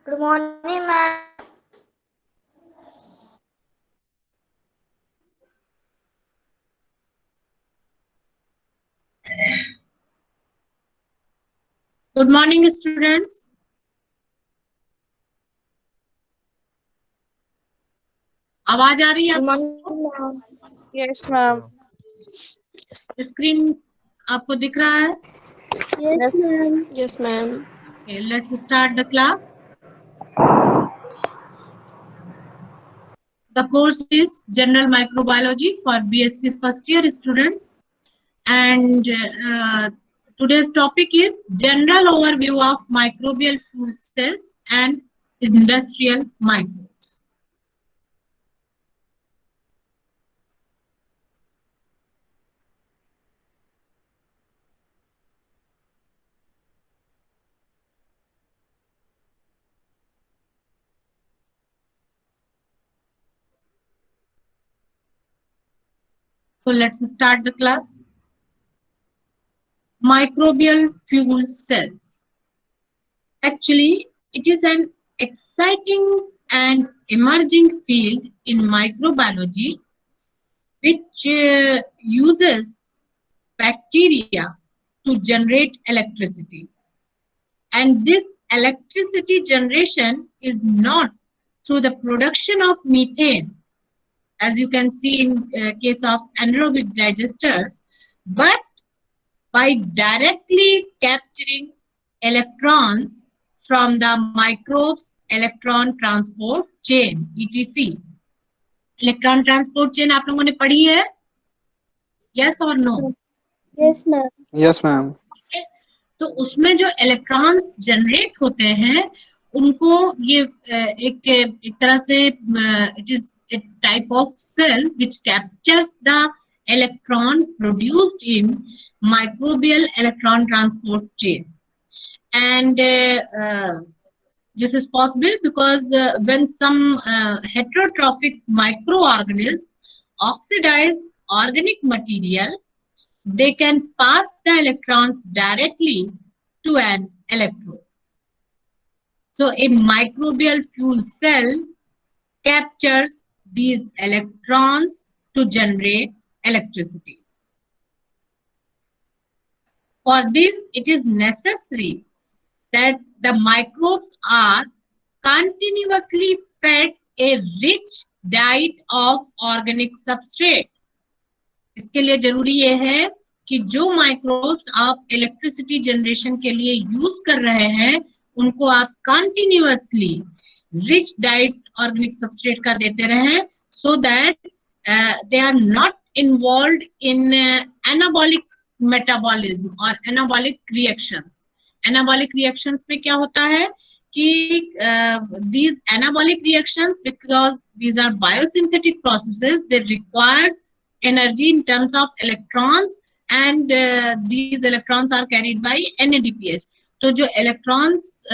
Good morning, ma'am. Good morning, students. आवाज आ रही है Good आपको? morning, ma'am. Yes, ma'am. Screen आपको दिख रहा है? Yes, ma'am. Yes, ma'am. Okay, let's start the class. The course is General Microbiology for BSc first year students, and today's topic is General Overview of Microbial Food Cells and Industrial Microbes. So let's start the class. Microbial fuel cells. Actually, it is an exciting and emerging field in microbiology which uses bacteria to generate electricity. And this electricity generation is not through the production of methane, as you can see in case of anaerobic digesters, but by directly capturing electrons from the microbes electron transport chain etc. Electron transport chain आप लोगों ने पढ़ी है? Yes और no? Yes, ma'am. Yes, ma'am. तो उसमें जो electrons generate होते हैं उनको ये एक तरह से it is a type of cell which captures the electron produced in microbial electron transport chain. And this is possible because when some heterotrophic microorganisms oxidize organic material, they can pass the electrons directly to an electrode. So a microbial fuel cell captures these electrons to generate electricity. For this, it is necessary that the microbes are continuously fed a rich diet of organic substrate. इसके लिए जरूरी ये है कि जो microbes आप electricity generation के लिए यूज कर रहे हैं उनको आप continuously rich diet organic substrate का देते रहें so that they are not involved in anabolic metabolism और एनाबॉलिक रिएक्शंस. एनाबॉलिक रिएक्शंस में क्या होता है कि these anabolic reactions, because these are biosynthetic processes, they requires energy in terms of electrons, and these electrons are carried by NADPH. तो जो electrons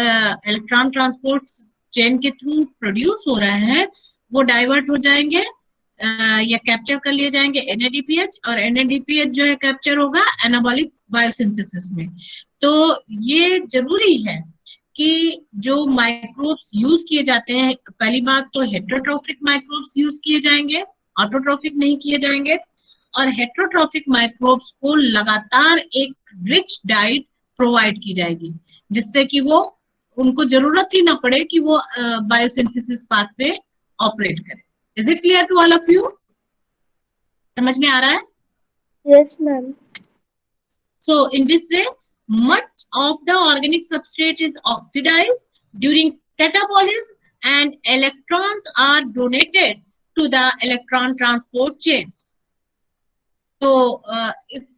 electron transport chain के through produce हो रहे हैं वो डाइवर्ट हो जाएंगे या कैप्चर कर लिए जाएंगे NADPH, और NADPH जो है कैप्चर होगा एनाबॉलिक बायोसिंथेसिस में. तो ये जरूरी है कि जो माइक्रोब्स यूज किए जाते हैं, पहली बात तो हेटेरोट्रॉफिक माइक्रोब्स यूज किए जाएंगे, ऑटोट्रॉफिक नहीं किए जाएंगे. और हेटेरोट्रॉफिक माइक्रोब्स को लगातार एक रिच डाइट प्रोवाइड की जाएगी जिससे कि वो उनको जरूरत ही ना पड़े कि वो बायोसिंथेसिस पाथ पे ऑपरेट करें. Is it clear to all of you? समझ में आ रहा है? Yes, ma'am. So in this way, much of the organic substrate is oxidized during catabolism and electrons are donated to the electron transport chain. So if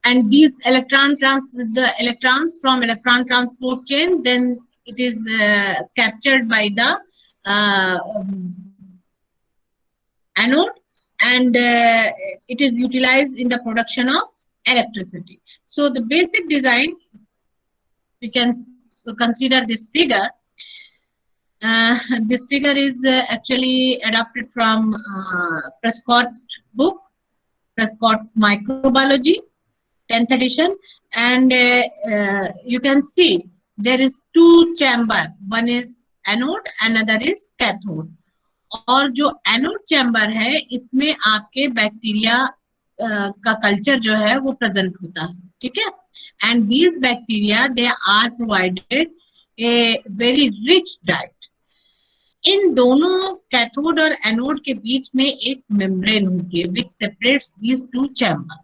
and these the electrons from electron transport chain, then it is captured by the anode, and it is utilized in the production of electricity. So the basic design, we can consider this figure. This figure is actually adapted from Prescott book, Prescott's Microbiology, 10th edition, and you can see there is two chamber, one is anode, another is cathode. और जो anode chamber है इसमें आपके bacteria का culture जो है वो present होता है, ठीक है. And these bacteria they are provided a very rich diet. इन दोनों कैथोड और एनोड के बीच में एक मेम्ब्रेन होती है which separates these two chamber.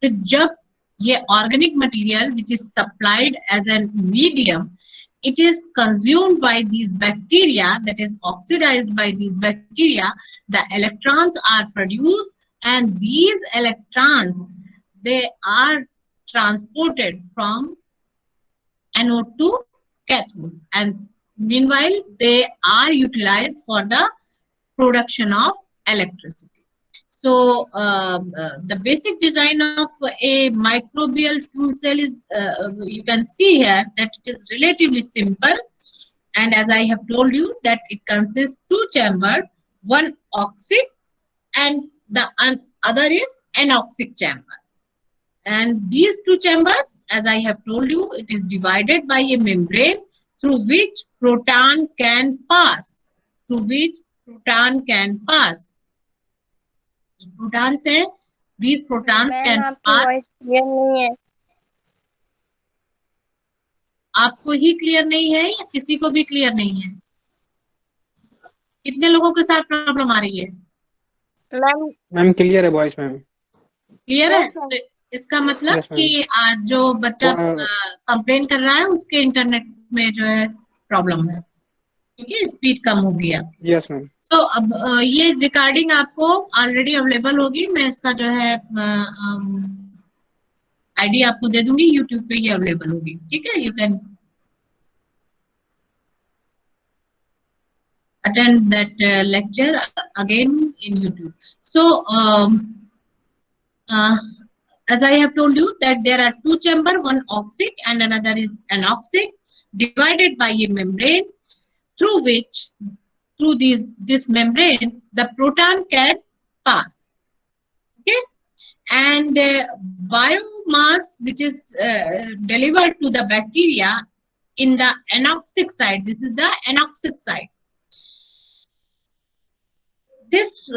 तो जब ये organic material which is supplied as an medium, it is consumed by these bacteria, that is oxidized by these bacteria, the electrons are produced, and these electrons, they are transported from anode to cathode, and meanwhile they are utilized for the production of electricity. So the basic design of a microbial fuel cell is, you can see here that it is relatively simple, and as I have told you that it consists two chambers, one oxic and the other is anoxic chamber. And these two chambers, as I have told you, it is divided by a membrane through which proton can pass, protons है, these protons can pass. आपको ही clear नहीं है या किसी को भी clear नहीं है? कितने लोगों के साथ प्रॉब्लम आ रही है? मैम क्लियर है वॉइस मैम. क्लियर है? तो इसका मतलब कि आज जो बच्चा कंप्लेन कर रहा है उसके इंटरनेट में जो है प्रॉब्लम है, ठीक है, स्पीड कम हो गया. Yes ma'am. तो अब ये रिकॉर्डिंग आपको ऑलरेडी अवेलेबल होगी, मैं इसका जो है आईडी आपको दे दूंगी, यूट्यूब पे ये अवेलेबल होगी, ठीक है. You can attend that lecture again in YouTube. So as I have told you that there are two chamber, one oxic and another is anoxic, divided by a membrane through which, through this membrane, the proton can pass. Okay, and biomass which is delivered to the bacteria in the anoxic side. This is the anoxic side. This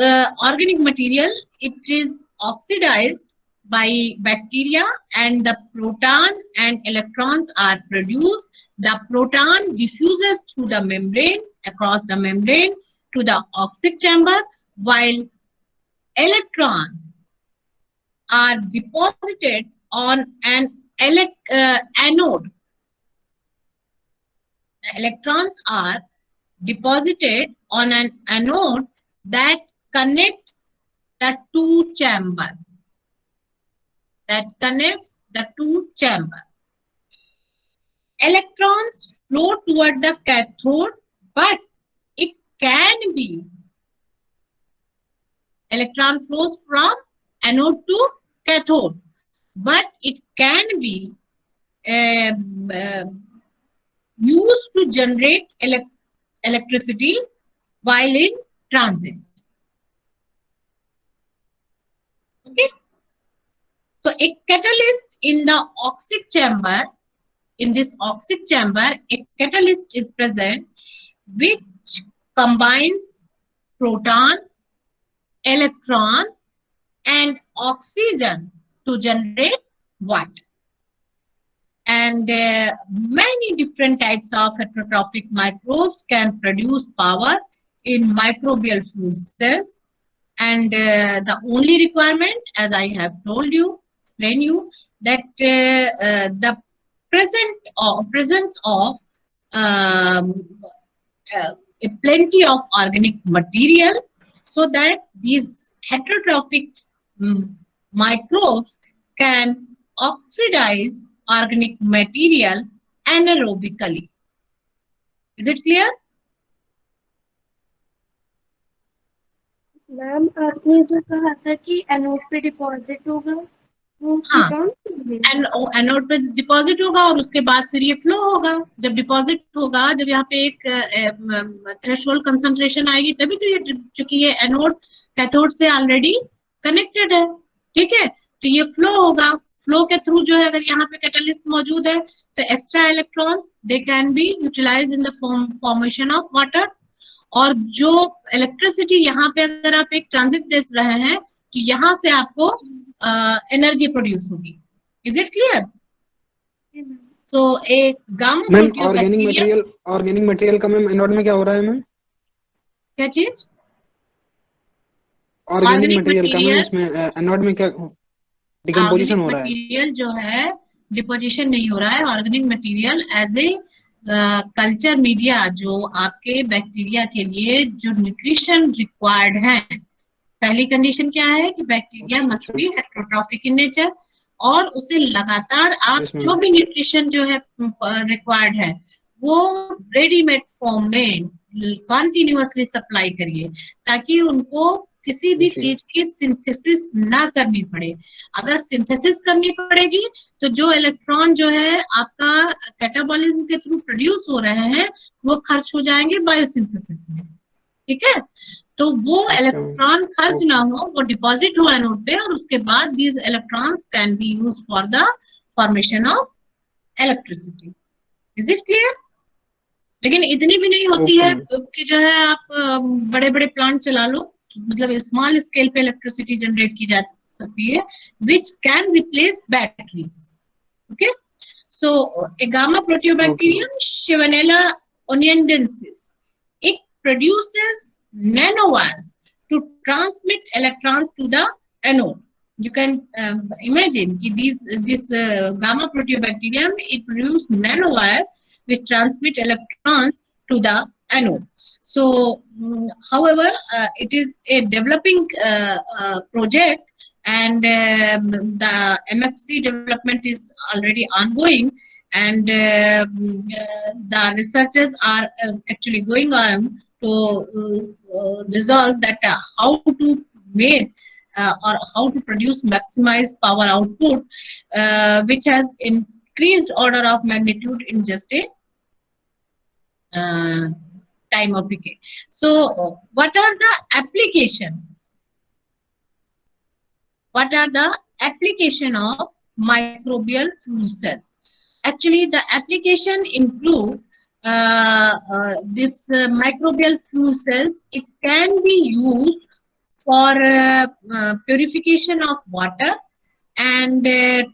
organic material, it is oxidized by bacteria, and the proton and electrons are produced. The proton diffuses through the membrane, across the membrane to the oxic chamber, while electrons are deposited on an anode. The electrons are deposited on an anode that connects the two chambers. Electrons flow toward the cathode, but it can be, electron flows from anode to cathode, but it can be used to generate electricity while in transit. Okay. So a catalyst in the oxic chamber, in this oxic chamber, a catalyst is present which combines proton, electron and oxygen to generate water. And many different types of heterotrophic microbes can produce power in microbial fuel cells. And the only requirement, as I have told you, explain you, that the presence of plenty of organic material, so that these heterotrophic microbes can oxidize organic material anaerobically. Is it clear? Ma'am आपने जो कहा था कि anode पे deposit होगा, हाँ, anode पे deposit होगा और उसके बाद फिर ये फ्लो होगा. जब डिपॉजिट होगा, जब यहाँ पे एक थ्रेशोल्ड कंसंट्रेशन आएगी, तभी तो ये, चूंकि ये एनोड कैथोड से ऑलरेडी कनेक्टेड है, ठीक है, तो ये फ्लो होगा. फ्लो के थ्रू जो है, अगर यहाँ पे कैटलिस्ट मौजूद है तो extra electrons they can be utilize in the formation of water. और जो इलेक्ट्रिसिटी यहाँ पे अगर आप एक ट्रांजिट दे रहे हैं तो यहाँ से आपको एनर्जी प्रोड्यूस होगी। Is it clear? सो एक gamma ma'am proteobacterium, organic material का मैम एनोड में क्या हो रहा है मैम? क्या चीज? ऑर्गेनिक मटेरियल का मैम इसमें एनोड में क्या डिकम्पोजिशन हो रहा है? मटेरियल जो है डिपोजिशन नहीं हो रहा है। Organic material as a culture media, जो आपके बैक्टीरिया के लिए जो न्यूट्रिशन रिक्वायर्ड है। पहली कंडीशन क्या है कि bacteria must be heterotrophic in nature, और उसे लगातार आप जो भी न्यूट्रिशन जो है रिक्वायर्ड है वो रेडीमेड फॉर्म में कॉन्टिन्यूअसली सप्लाई करिए, ताकि उनको किसी भी चीज की सिंथेसिस ना करनी पड़े। अगर सिंथेसिस करनी पड़ेगी तो जो इलेक्ट्रॉन जो है आपका कैटाबॉलिज्म के थ्रू प्रोड्यूस हो रहे हैं वो खर्च हो जाएंगे बायोसिंथेसिस में। ठीक है, तो वो इलेक्ट्रॉन खर्च ना हो, वो डिपॉजिट हो एनोड पे, और उसके बाद these electrons can be used for the formation of electricity. Is it clear? लेकिन इतनी भी नहीं होती है कि जो है आप बड़े बड़े प्लांट चला लो, मतलब स्मॉल स्केल पे इलेक्ट्रिसिटी जनरेट की जा सकती है, which can replace batteries. Okay, so a gamma proteobacterium Shewanella oneidensis, it produces nanowires to transmit electrons to the anode. You can imagine this gamma proteobacterium, it produces nanowire which transmit electrons to the anode. So however it is a developing project, and the MFC development is already ongoing, and the researchers are actually going on to resolve that how to make or how to produce maximize power output, which has increased order of magnitude in just a time of decay. So what are the application? What are the application of microbial fuel cells? Actually, the application include this microbial fuel cells. It can be used for purification of water and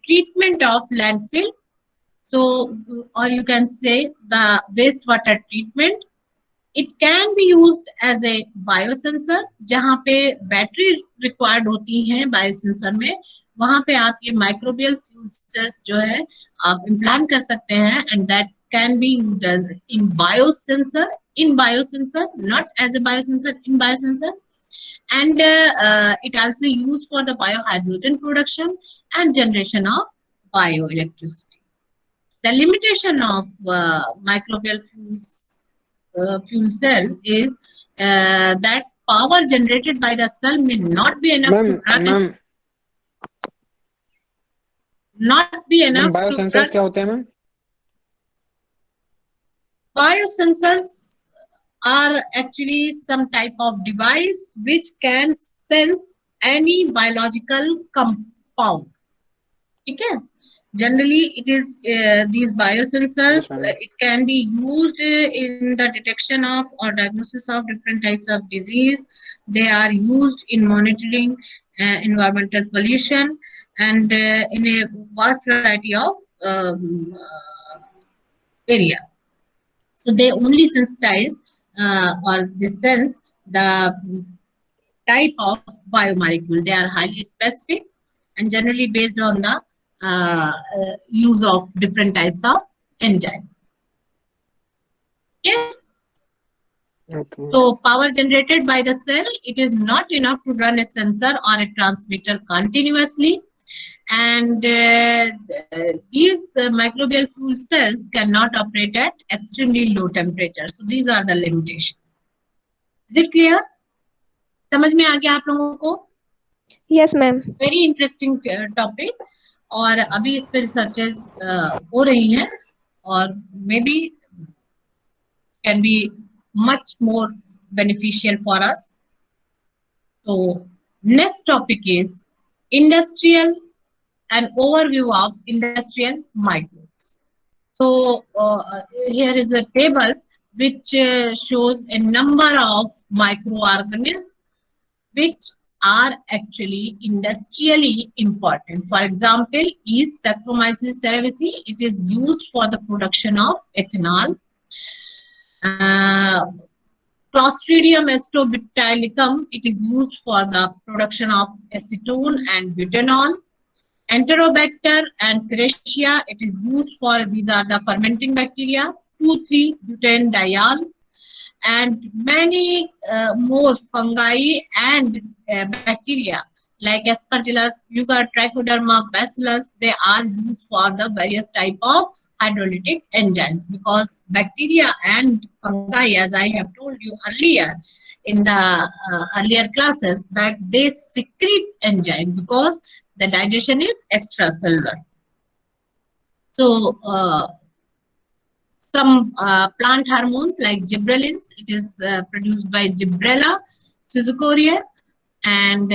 treatment of landfill. So, or you can say the wastewater treatment. It can be used as a biosensor, जहाँ पे battery required होती हैं biosensor में, वहां पे आप ये microbial fuel cells जो है आप इम्प्लांट कर सकते हैं, and that can be used in biosensor, not as a biosensor, in biosensor, and it also used for the biohydrogen production and generation of bioelectricity. The limitation of microbial fuel cell is that power generated by the cell may not be enough to run biosensors क्या होते हैं ma'am? Biosensors are actually some type of device which can sense any biological compound. Okay, generally it is these biosensors, it can be used in the detection of or diagnosis of different types of disease. They are used in monitoring environmental pollution, and in a vast variety of area. So they only sensitize or they sense the type of biomolecule. They are highly specific and generally based on the use of different types of enzyme. Okay? So power generated by the cell, it is not enough to run a sensor or a transmitter continuously, and these microbial fuel cells cannot operate at extremely low temperature. So these are the limitations. Is it clear? समझ में आ गया आप लोगों को? Yes, ma'am. Very interesting topic. और अभी इस पे रिसर्चेस हो रही हैं और may be can be much more beneficial for us. So next topic is industrial an overview of industrial microbes. So here is a table which shows a number of microorganisms which are actually industrially important. For example, yeast Saccharomyces cerevisiae, it is used for the production of ethanol. Clostridium acetobutylicum, it is used for the production of acetone and butanol. Enterobacter and Serratia, it is used for, these are the fermenting bacteria, 2,3-butanediol, and many more fungi and bacteria like Aspergillus, Yucca, Trichoderma, Bacillus, they are used for the various type of hydrolytic enzymes, because bacteria and fungi, as I have told you earlier in the earlier classes, that they secrete enzyme because the digestion is extracellular. So some plant hormones like gibberellins, it is produced by Gibberella physicoria, and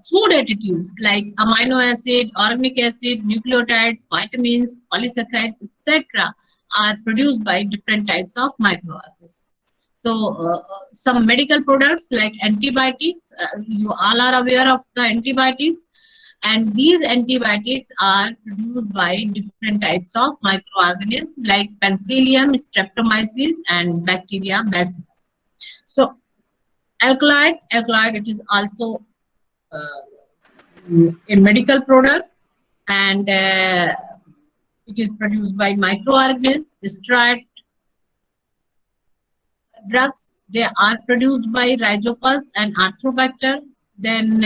food additives like amino acid, organic acid, nucleotides, vitamins, polysaccharides, etc. are produced by different types of microorganisms. So some medical products like antibiotics, you all are aware of the antibiotics, and these antibiotics are produced by different types of microorganisms like Penicillium, Streptomyces, and bacteria Bacillus. So alkaloid, it is also a medical product, and it is produced by microorganisms. Steroid drugs, they are produced by Rhizopus and Arthrobacter. Then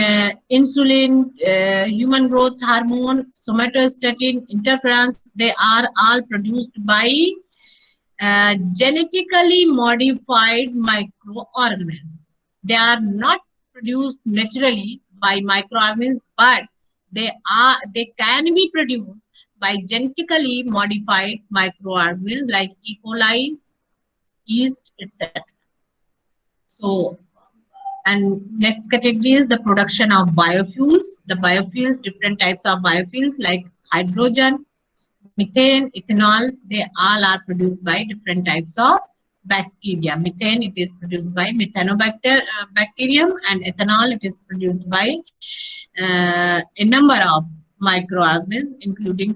insulin, human growth hormone, somatostatin, interferons, they are all produced by genetically modified microorganisms. They are not produced naturally by microorganisms, but they can be produced by genetically modified microorganisms like E. coli, yeast, etc. So, and next category is the production of biofuels. The biofuels, different types of biofuels like hydrogen, methane, ethanol, they all are produced by different types of bacteria. Methane, it is produced by Methanobacter bacterium, and ethanol, it is produced by a number of microorganisms, including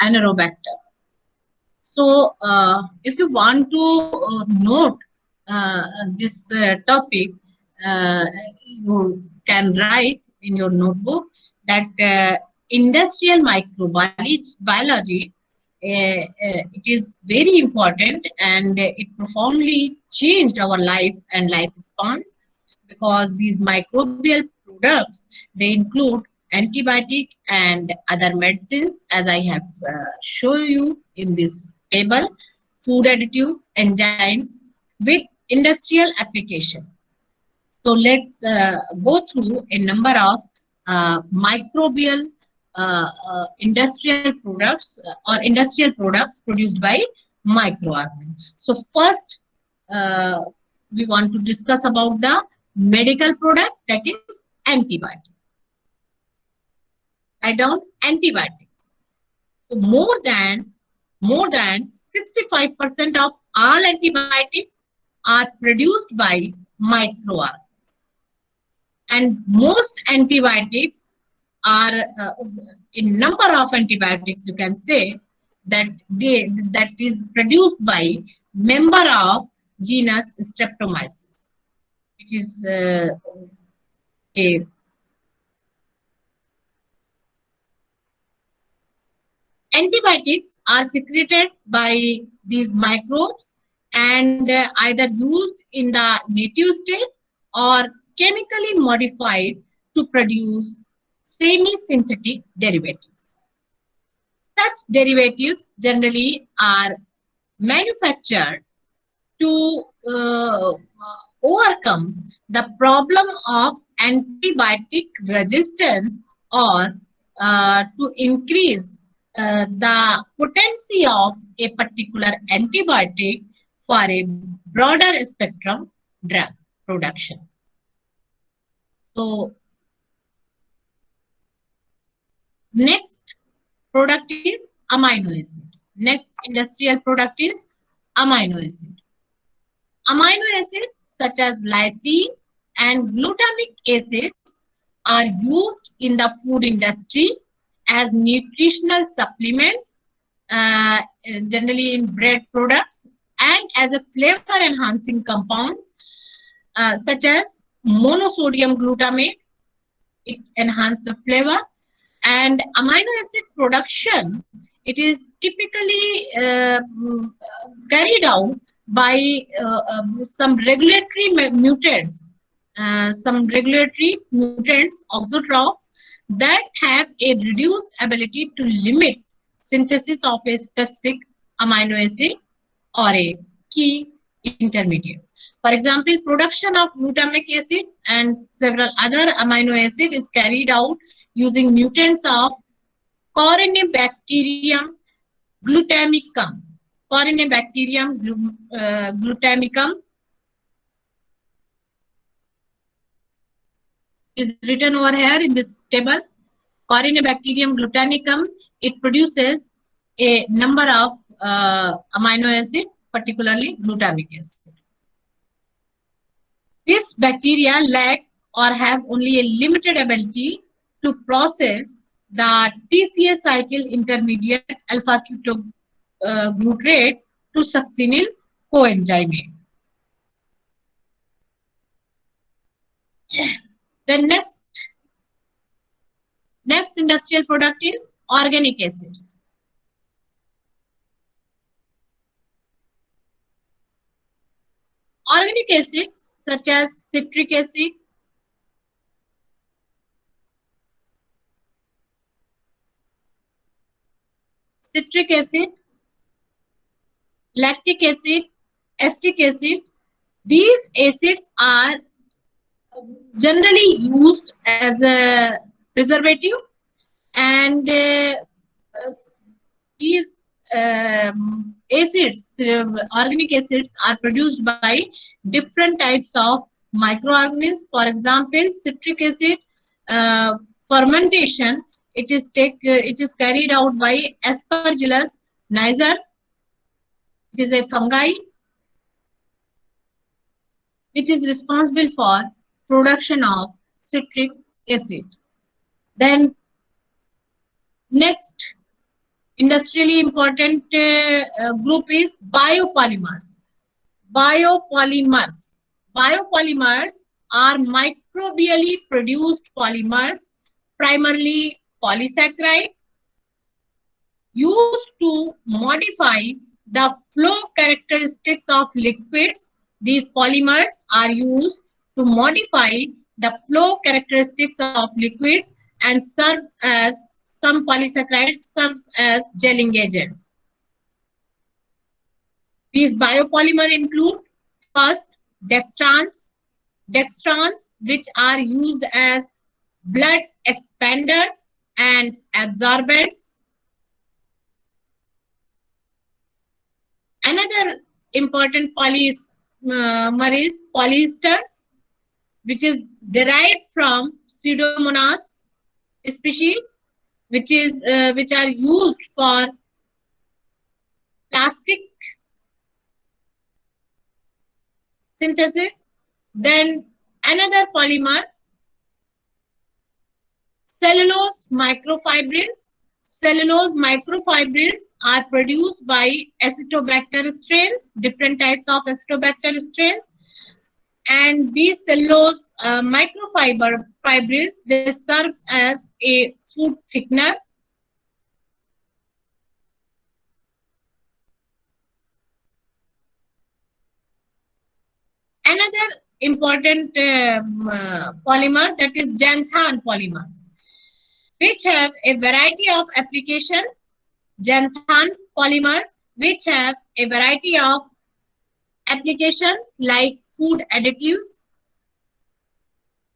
anaerobacter. So, if you want to note this topic, you can write in your notebook that industrial microbiology, it is very important, and it profoundly changed our life and lifespans, because these microbial products, they include antibiotic and other medicines, as I have shown you in this table, food additives, enzymes with industrial application. So let's go through a number of microbial industrial products or industrial products produced by microorganisms. So first, we want to discuss about the medical product, that is antibiotics. Write down antibiotics. So more than 65% of all antibiotics are produced by microorganisms, and most antibiotics are in number of antibiotics, you can say that that is produced by member of genus Streptomyces. It is a antibiotics are secreted by these microbes and either used in the native state or chemically modified to produce semi-synthetic derivatives. Such derivatives generally are manufactured to overcome the problem of antibiotic resistance, or to increase the potency of a particular antibiotic for a broader spectrum drug production. So, Next product is amino acid. Next industrial product is amino acid. Amino acids such as lysine and glutamic acids are used in the food industry as nutritional supplements, generally in bread products, and as a flavor enhancing compound such as monosodium glutamate. It enhances the flavor. And amino acid production, it is typically carried out by some regulatory mutants, auxotrophs, that have a reduced ability to limit synthesis of a specific amino acid or a key intermediate. For example, production of glutamic acids and several other amino acids is carried out using mutants of Corynebacterium glutamicum. Corynebacterium glutamicum is written over here in this table. Corynebacterium glutamicum, it produces a number of amino acid, particularly glutamic acid. This bacteria lack or have only a limited ability to process the TCA cycle intermediate alpha ketoglutarate to succinyl coenzyme. The next industrial product is organic acids. Organic acids such as citric acid, lactic acid, acetic acid, these acids are generally used as a preservative, and these acids, organic acids, are produced by different types of microorganisms. For example, citric acid fermentation, it is carried out by Aspergillus niger. It is a fungi which is responsible for production of citric acid. Then next industrially important group is biopolymers. Biopolymers are microbially produced polymers, primarily polysaccharide, used to modify the flow characteristics of liquids. These polymers are used to modify the flow characteristics of liquids and serve as some polysaccharides serves as gelling agents. These biopolymers include first dextrans, which are used as blood expanders and absorbents. Another important polymer is polyesters, which is derived from Pseudomonas species, which are used for plastic synthesis. Then another polymer, cellulose microfibrils. Cellulose microfibrils are produced by Acetobacter strains, different types of Acetobacter strains. And these cellulose microfibrils, they serve as a food thickener. Another important polymer, that is xanthan polymers, which have a variety of application. Xanthan polymers, which have a variety of application like food additives,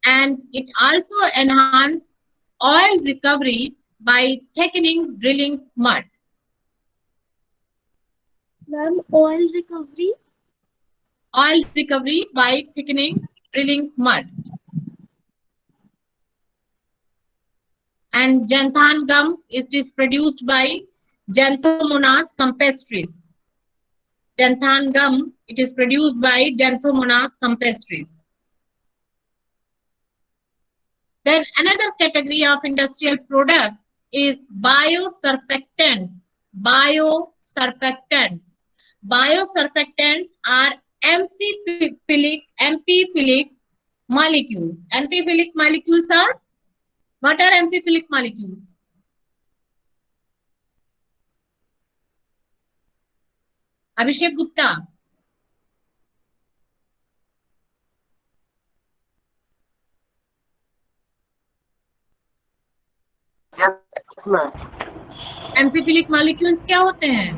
and it also enhances oil recovery by thickening drilling mud. Ma'am, oil recovery? Oil recovery by thickening drilling mud. And xanthan gum, it is produced by Xanthomonas campestris. Xanthan gum, it is produced by Xanthomonas campestris. Then another category of industrial product is biosurfactants. Biosurfactants. Biosurfactants are amphiphilic molecules. Amphiphilic molecules are, what are amphiphilic molecules? Abhishek Gupta. Amphiphilic molecules क्या होते हैं?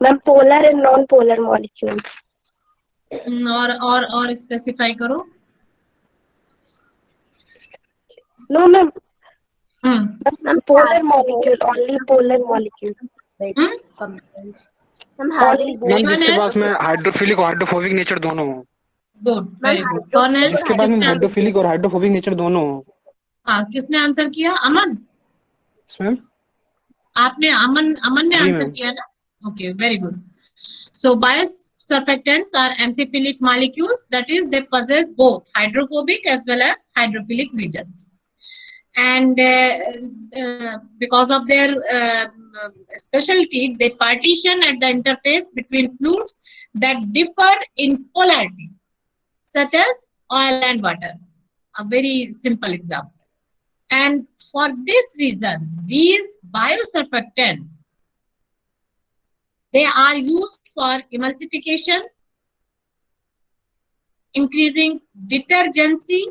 Ma'am polar and non polar molecules. और specify करो. No ma'am. Ma'am polar molecule, only polar molecule. Ma'am जिसके पास में hydrophilic और hydrophobic nature दोनों हो. Good, very good. कौन है जिसके पास में हाइड्रोफिलिक और हाइड्रोफोबिक नेचर दोनों हो? हाँ, किसने आंसर किया? अमन. मैम आपने अमन ने आंसर किया ना? Okay, very good. So biosurfactants are amphiphilic molecules, that is they possess both hydrophobic as well as hydrophilic regions, and because of their specialty, they partition at the interface between fluids that differ in polarity, such as oil and water. A very simple example. And for this reason, these biosurfactants, they are used for emulsification, increasing detergency,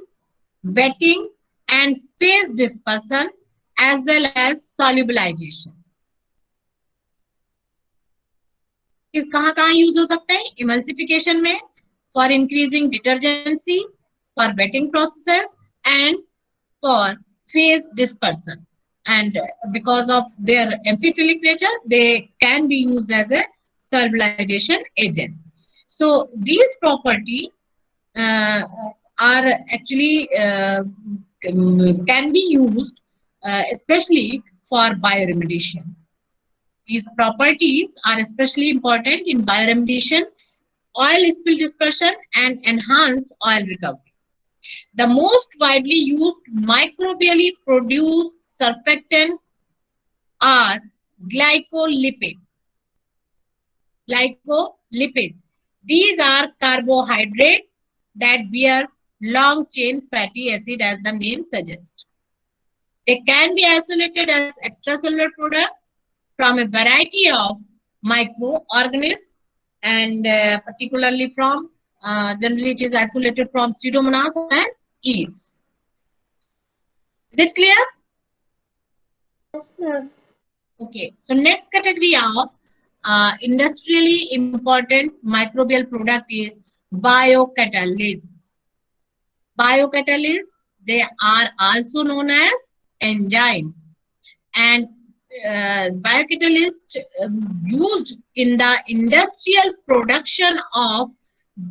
wetting, and phase dispersion, as well as solubilization. कहाँ use हो सकते हैं? Emulsification में, for increasing detergency, for wetting processes, and for phase dispersion. And because of their amphiphilic nature, they can be used as a solubilization agent. So these properties are actually can be used especially for bioremediation. These properties are especially important in bioremediation, oil spill dispersion, and enhanced oil recovery. The most widely used microbially produced surfactant are glycolipid. Glycolipid. These are carbohydrates that bear long chain fatty acid, as the name suggests. They can be isolated as extracellular products from a variety of microorganisms, and particularly from generally it is isolated from Pseudomonas and yeasts. Is it clear? Yes, ma'am. Okay, so next category of industrially important microbial product is biocatalysts. Biocatalysts, they are also known as enzymes, and biocatalysts used in the industrial production of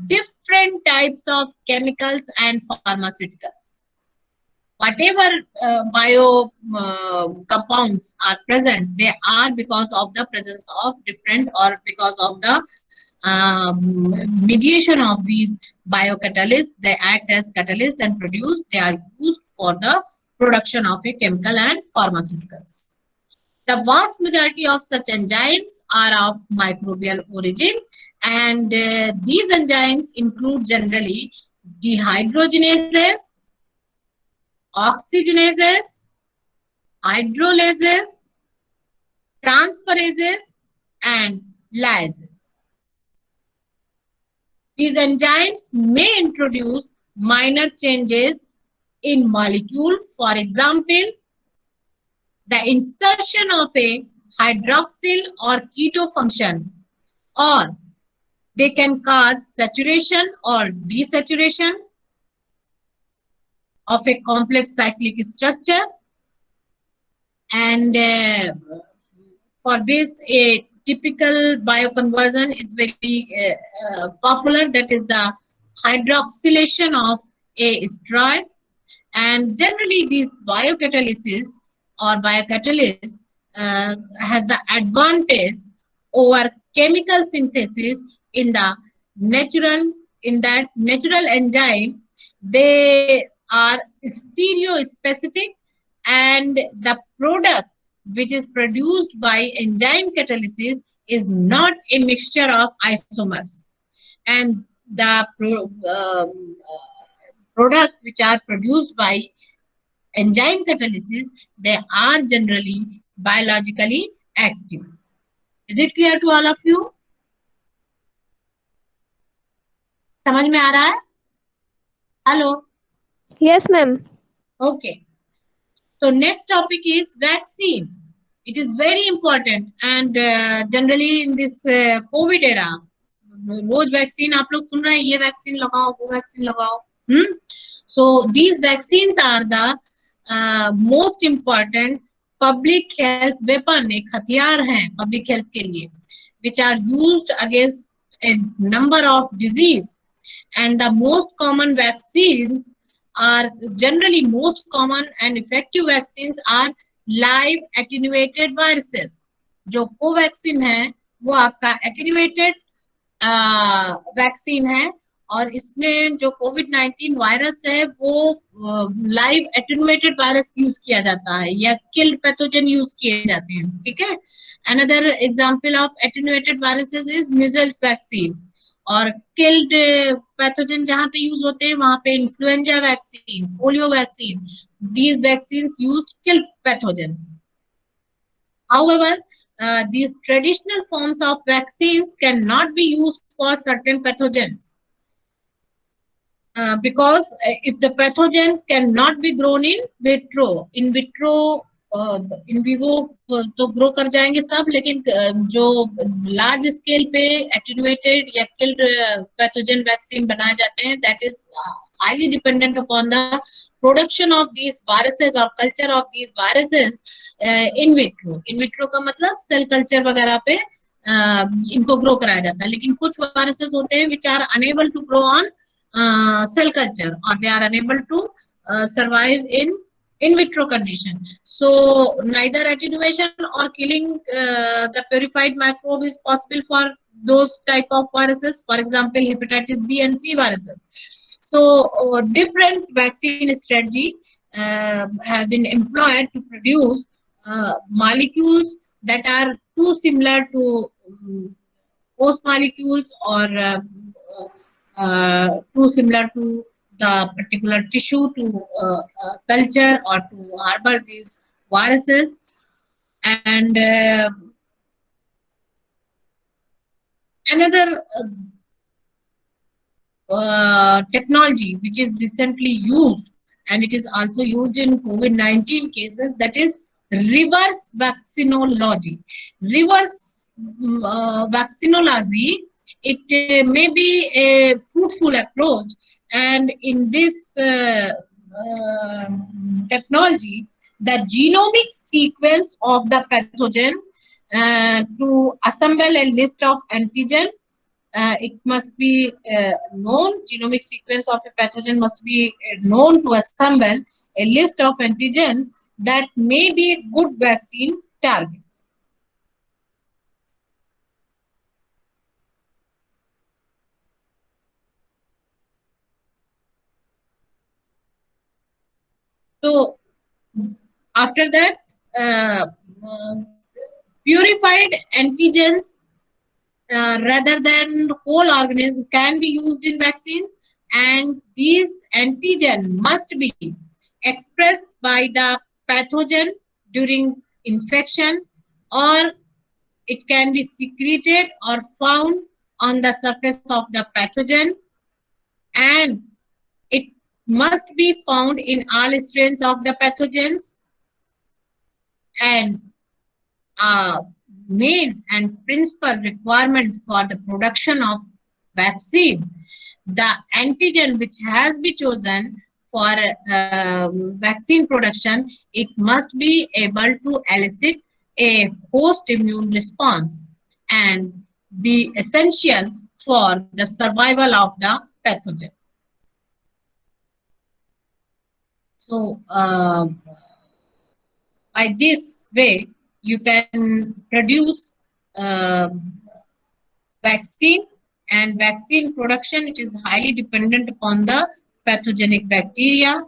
different types of chemicals and pharmaceuticals. Whatever bio compounds are present, they are because of the presence of different, or because of the mediation of these biocatalysts. They act as catalysts and produce. They are used for the production of a chemical and pharmaceuticals. The vast majority of such enzymes are of microbial origin, and these enzymes include generally dehydrogenases, oxygenases, hydrolases, transferases, and lyases. These enzymes may introduce minor changes in molecule. For example, the insertion of a hydroxyl or keto function, or they can cause saturation or desaturation of a complex cyclic structure, and for this a typical bioconversion is very popular, that is the hydroxylation of a steroid And generally, these biocatalysis or biocatalyst has the advantage over chemical synthesis in the natural, in that natural enzyme, they are stereo-specific, and the product which is produced by enzyme catalysis is not a mixture of isomers. And the product which are produced by enzyme catalysis, they are generally biologically active. Is it clear to all of you? समझ में आ रहा है? Hello. Yes, ma'am. Okay. So next topic is vaccine. It is very important, and generally in this COVID era, रोज vaccine आप लोग सुन रहे हैं, ये वैक्सीन लगाओ, वो वैक्सीन लगाओ. So these vaccines are the most important public health weapon, एक हथियार है public health के लिए, which are used against a number of disease. And the most common vaccines are generally most common and effective vaccines are live attenuated viruses. जो Covaxin है वो आपका attenuated vaccine है, और इसमें जो कोविड-19 वायरस है वो लाइव एटेनुएटेड वायरस यूज किया जाता है या किल्ड पैथोजन यूज किए जाते हैं. ठीक है. Another example of attenuated viruses is measles vaccine, और किल्ड पैथोजन जहां पे यूज होते हैं वहां पे influenza vaccine, polio vaccine. These vaccines use killed pathogens. However, these traditional forms of vaccines cannot be used for certain pathogens because if the pathogen cannot be grown in vitro, in vivo तो grow कर जाएंगे सब, लेकिन जो large scale पे attenuated या killed pathogen vaccine बनाए जाते हैं, that is highly dependent upon the production of these viruses or culture of these viruses in vitro. In vitro का मतलब सेल कल्चर वगैरह पे इनको ग्रो कराया जाता है. लेकिन कुछ वायरसेस होते हैं which are unable to grow on cell culture, or they are unable to survive in vitro condition. So neither attenuation or killing the purified microbe is possible for those type of viruses. For example, hepatitis B and C viruses. So different vaccine strategy have been employed to produce molecules that are too similar to host molecules or too similar to the particular tissue to culture or to harbor these viruses. And another technology which is recently used, and it is also used in COVID-19 cases, that is reverse vaccinology. Reverse vaccinology, it may be a fruitful approach, and in this technology, the genomic sequence of the pathogen to assemble a list of antigen. It must be known, genomic sequence of a pathogen must be known to assemble a list of antigen that may be good vaccine targets. So after that, purified antigens rather than whole organism can be used in vaccines, and these antigen must be expressed by the pathogen during infection, or it can be secreted or found on the surface of the pathogen, and it must be found in all strains of the pathogens. And main and principal requirement for the production of vaccine, the antigen which has been chosen for vaccine production, it must be able to elicit a host immune response and be essential for the survival of the pathogen. So by this way, you can produce vaccine, and vaccine production, it is highly dependent upon the pathogenic bacteria.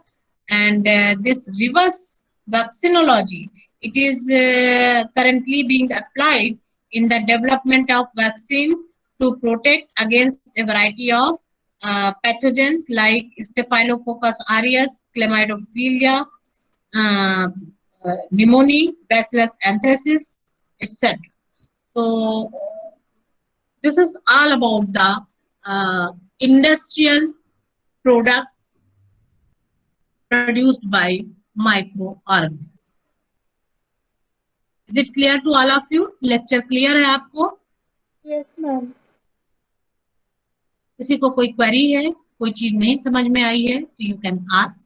And this reverse vaccinology, it is currently being applied in the development of vaccines to protect against a variety of pathogens like Staphylococcus aureus, Chlamydophila, pneumonia, Bacillus anthracis, etc. So this is all about the industrial products produced by microorganisms. Is it clear to all of you? Lecture clear है आपको? Yes, ma'am. किसी को कोई query है, कोई चीज नहीं समझ में आई है, तो you can ask.